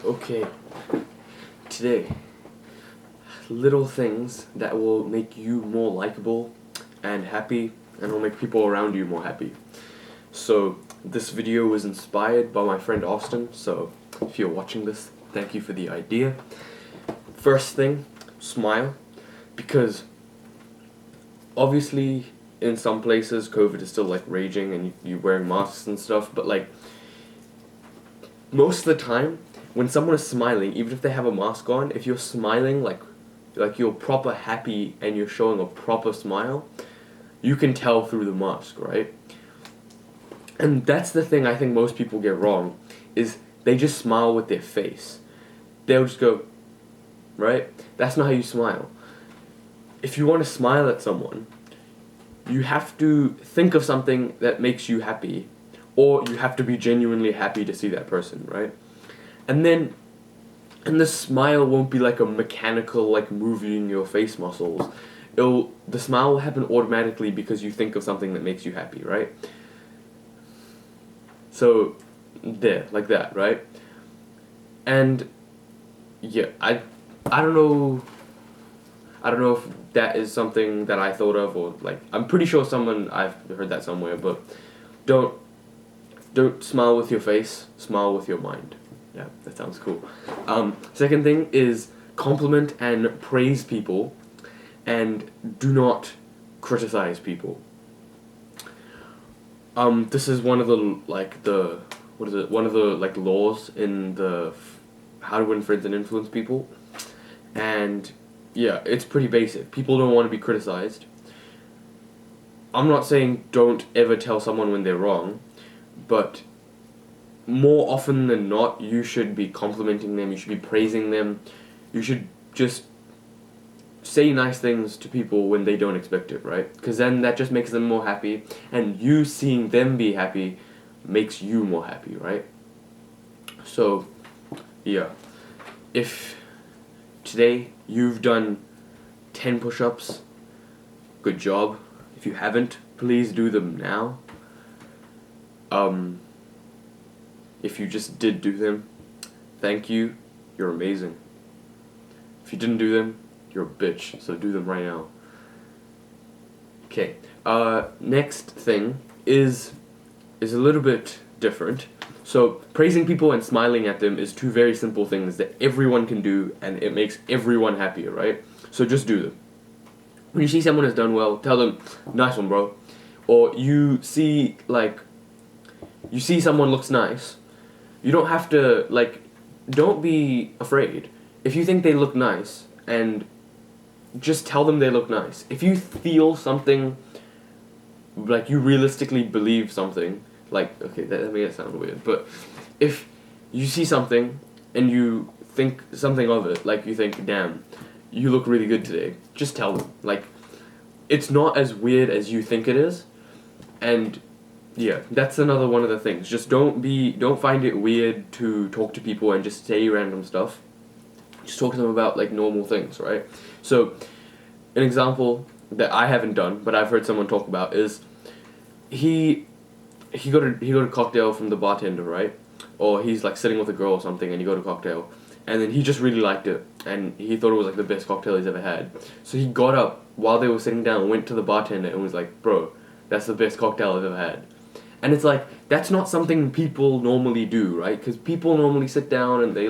Okay, today, little things that will make you more likable and happy and will make people around you more happy. So, this video was inspired by my friend Austin, so if you're watching this, thank you for the idea. First thing, smile, because obviously in some places COVID is still like raging and you're wearing masks and stuff, but like most of the time when someone is smiling, even if they have a mask on, if you're smiling like you're proper happy and you're showing a proper smile, you can tell through the mask, right? And that's the thing I think most people get wrong, is they just smile with their face. They'll just go, right? That's not how you smile. If you want to smile at someone, you have to think of something that makes you happy, or you have to be genuinely happy to see that person, right? And the smile won't be like a mechanical, like moving your face muscles. The smile will happen automatically because you think of something that makes you happy, right? So, there, like that, right? And yeah, I don't know if that is something that I thought of, or like I'm pretty sure I've heard that somewhere, but don't smile with your face, smile with your mind. Yeah, that sounds cool. Second thing is compliment and praise people, and do not criticize people. This is one of the laws in the How to Win Friends and Influence People, and yeah, it's pretty basic. People don't want to be criticized. I'm not saying don't ever tell someone when they're wrong, but more often than not, you should be complimenting them, you should be praising them, you should just say nice things to people when they don't expect it, right? Because then that just makes them more happy, and you seeing them be happy makes you more happy, right? So, yeah. If today you've done 10 push-ups, good job. If you haven't, please do them now. If you just did do them, thank you, you're amazing. If you didn't do them, you're a bitch, so do them right now. Okay, next thing is a little bit different. So, praising people and smiling at them is two very simple things that everyone can do, and it makes everyone happier, right? So just do them. When you see someone has done well, tell them, nice one, bro. Or you see someone looks nice, you don't have to, don't be afraid. If you think they look nice, and just tell them they look nice. If you feel something, like you realistically believe something, okay, that made it sound weird, but if you see something and you think something of it, like you think, damn, you look really good today, just tell them. It's not as weird as you think it is, and yeah, that's another one of the things. Just don't find it weird to talk to people and just say random stuff. Just talk to them about normal things, right? So, an example that I haven't done, but I've heard someone talk about is he got a cocktail from the bartender, right? Or he's sitting with a girl or something, and he got a cocktail, and then he just really liked it, and he thought it was the best cocktail he's ever had. So he got up while they were sitting down, went to the bartender, and was like, "Bro, that's the best cocktail I've ever had." And it's that's not something people normally do, right? Because people normally sit down and they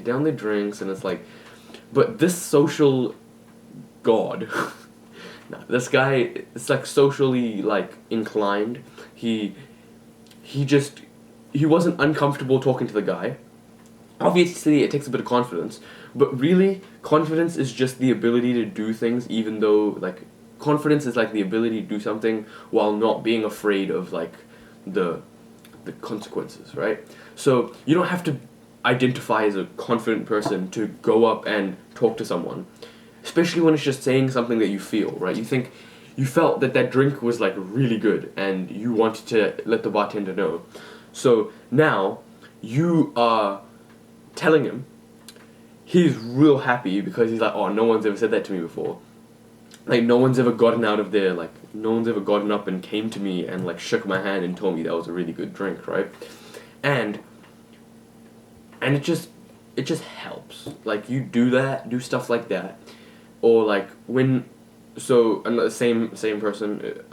down their drinks, and it's but this social god, this guy is socially inclined. He wasn't uncomfortable talking to the guy. Obviously, it takes a bit of confidence, but really, confidence is just the ability to do things, even though confidence is the ability to do something while not being afraid of the consequences, right? So you don't have to identify as a confident person to go up and talk to someone, especially when it's just saying something that you feel, right? You felt that drink was really good, and you wanted to let the bartender know. So now you are telling him. He's real happy because he's oh, no one's ever said that to me before. No one's ever gotten out of there, no one's ever gotten up and came to me and shook my hand and told me that was a really good drink, right? And it just it just helps. Like, you do stuff like that, or like another same person,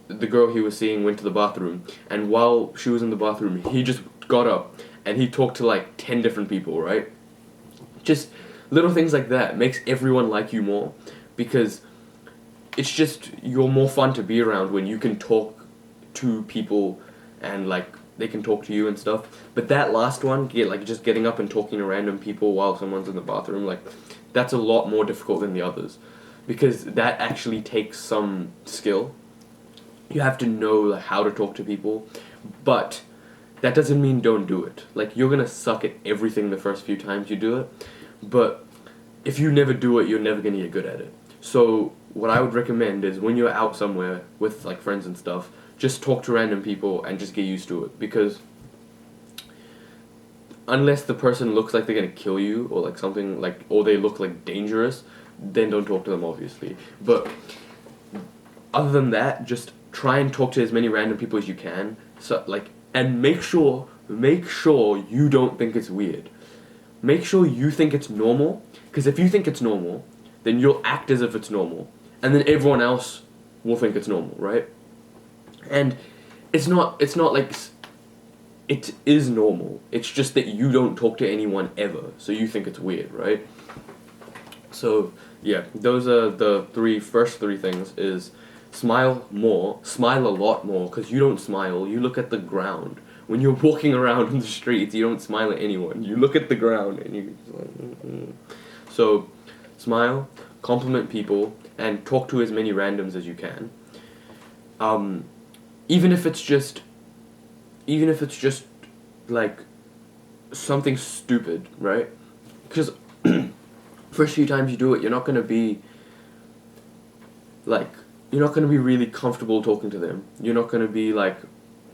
the girl he was seeing went to the bathroom, and while she was in the bathroom, he just got up and he talked to like 10 different people, right? Just little things like that makes everyone like you more, because it's just, you're more fun to be around when you can talk to people and like they can talk to you and stuff. But that last one, just getting up and talking to random people while someone's in the bathroom, like, that's a lot more difficult than the others, because that actually takes some skill. You have to know like how to talk to people, but that doesn't mean don't do it. Like, you're gonna suck at everything the first few times you do it, but if you never do it, you're never gonna get good at it. So what I would recommend is, when you're out somewhere with like friends and stuff, just talk to random people and just get used to it, because unless the person looks like they're gonna kill you, or like something like, or they look like dangerous, then don't talk to them, obviously. But other than that, just try and talk to as many random people as you can. So like, and make sure you don't think it's weird. Make sure you think it's normal, because if you think it's normal, then you'll act as if it's normal, and then everyone else will think it's normal, right? And it's not like, it is normal. It's just that you don't talk to anyone ever, so you think it's weird, right? So yeah, those are the first three things. Is smile a lot more, because you don't smile, you look at the ground. When you're walking around in the streets, you don't smile at anyone, you look at the ground and you just like, mm-hmm. So smile, compliment people, and talk to as many randoms as you can. Even if it's just like something stupid, right? Because first few times you do it, you're not gonna be really comfortable talking to them. You're not gonna be like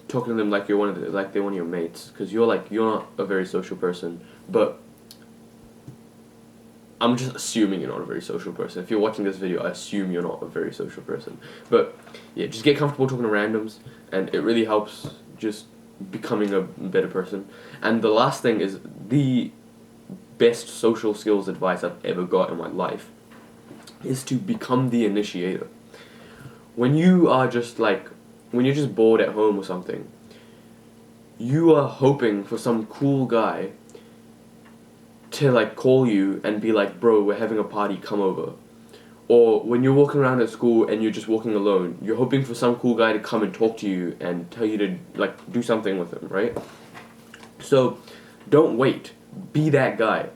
talking to them like they're one of your mates, because you're not a very social person. But I'm just assuming you're not a very social person. If you're watching this video, I assume you're not a very social person. But yeah, just get comfortable talking to randoms, and it really helps just becoming a better person. And the last thing is the best social skills advice I've ever got in my life, is to become the initiator. When you're just bored at home or something, you are hoping for some cool guy to like call you and be like, bro, we're having a party, come over. Or when you're walking around at school and you're just walking alone, you're hoping for some cool guy to come and talk to you and tell you to like do something with him, right? So don't wait. Be that guy.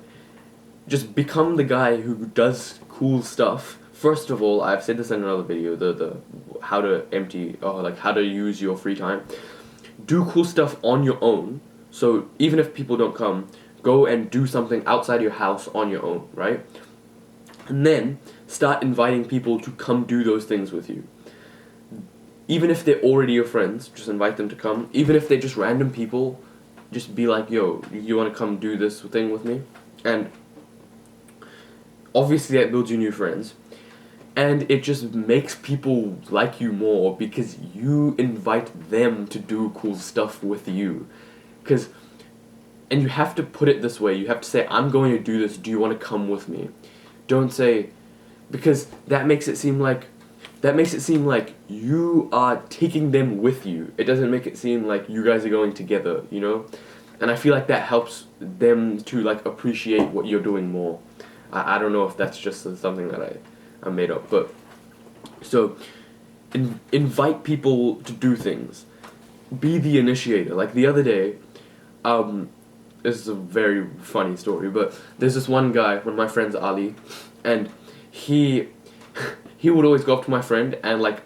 Just become the guy who does cool stuff. First of all, I've said this in another video, the how to use your free time. Do cool stuff on your own. So even if people don't come, go and do something outside your house on your own, right? And then start inviting people to come do those things with you. Even if they're already your friends, just invite them to come. Even if they're just random people, just be like, yo, you want to come do this thing with me? And obviously that builds you new friends. And it just makes people like you more, because you invite them to do cool stuff with you. And you have to put it this way. You have to say, I'm going to do this, do you want to come with me? Don't say, because that makes it seem like you are taking them with you. It doesn't make it seem like you guys are going together, you know? And I feel like that helps them to like appreciate what you're doing more. I don't know if that's just something that I made up, but so invite people to do things. Be the initiator. Like the other day, this is a very funny story, but there's this one guy, one of my friends, Ali, and he would always go up to my friend and like,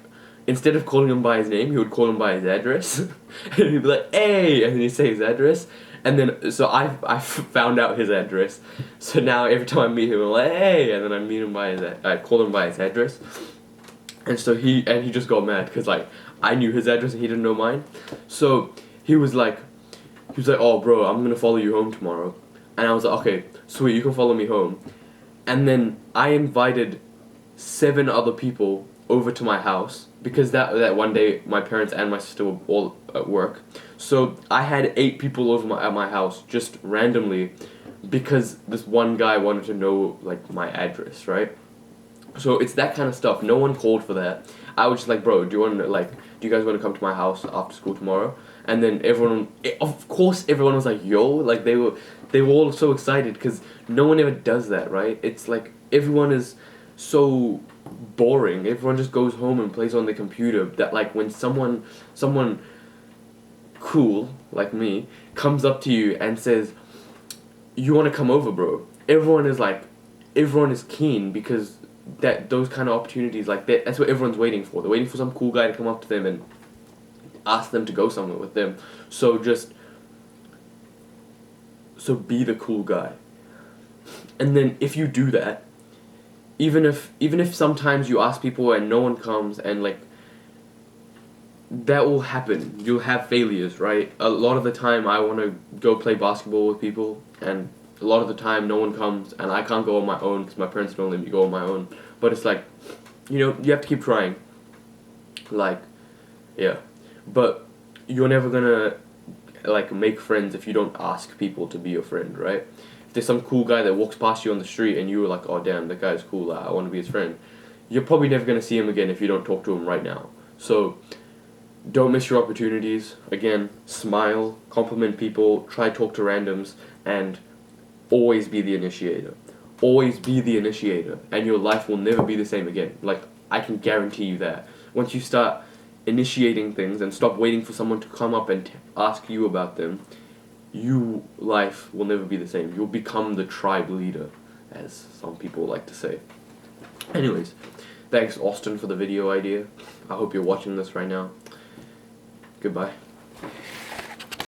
instead of calling him by his name, he would call him by his address. And he'd be like, hey, and then he'd say his address. And then, so I found out his address. So now every time I meet him, I'm like, hey, and then I call him by his address. And so he just got mad, because like, I knew his address and he didn't know mine. So he was like, oh bro, I'm gonna follow you home tomorrow. And I was like, okay, sweet, you can follow me home. And then I invited 7 other people over to my house, because that one day my parents and my sister were all at work. So I had 8 people over at my house just randomly because this one guy wanted to know like my address, right? So it's that kind of stuff. No one called for that. I was just like, bro, do you guys want to come to my house after school tomorrow? And then of course, everyone was like, yo, like they were all so excited because no one ever does that, right? It's like everyone is so boring. Everyone just goes home and plays on the computer. That like when someone cool like me comes up to you and says, you want to come over, bro? Everyone is keen because those kind of opportunities like that's what everyone's waiting for. They're waiting for some cool guy to come up to them and ask them to go somewhere with them. So be the cool guy. And then if you do that, even if sometimes you ask people and no one comes, and like that will happen. You'll have failures, right? A lot of the time I want to go play basketball with people, and a lot of the time no one comes and I can't go on my own because my parents don't let me go on my own. But it's like, you have to keep trying. Like, yeah. But you're never gonna like make friends if you don't ask people to be your friend, right? If there's some cool guy that walks past you on the street and you were like, oh damn, that guy's cool, I want to be his friend, you're probably never gonna see him again if you don't talk to him right now. So don't miss your opportunities. Again, smile, compliment people, try to talk to randoms, and always be the initiator. Always be the initiator, and your life will never be the same again. Like, I can guarantee you that. Once you start initiating things and stop waiting for someone to come up and ask you about them, life will never be the same. You'll become the tribe leader, as some people like to say. Anyways, thanks Austin for the video idea. I hope you're watching this right now. Goodbye.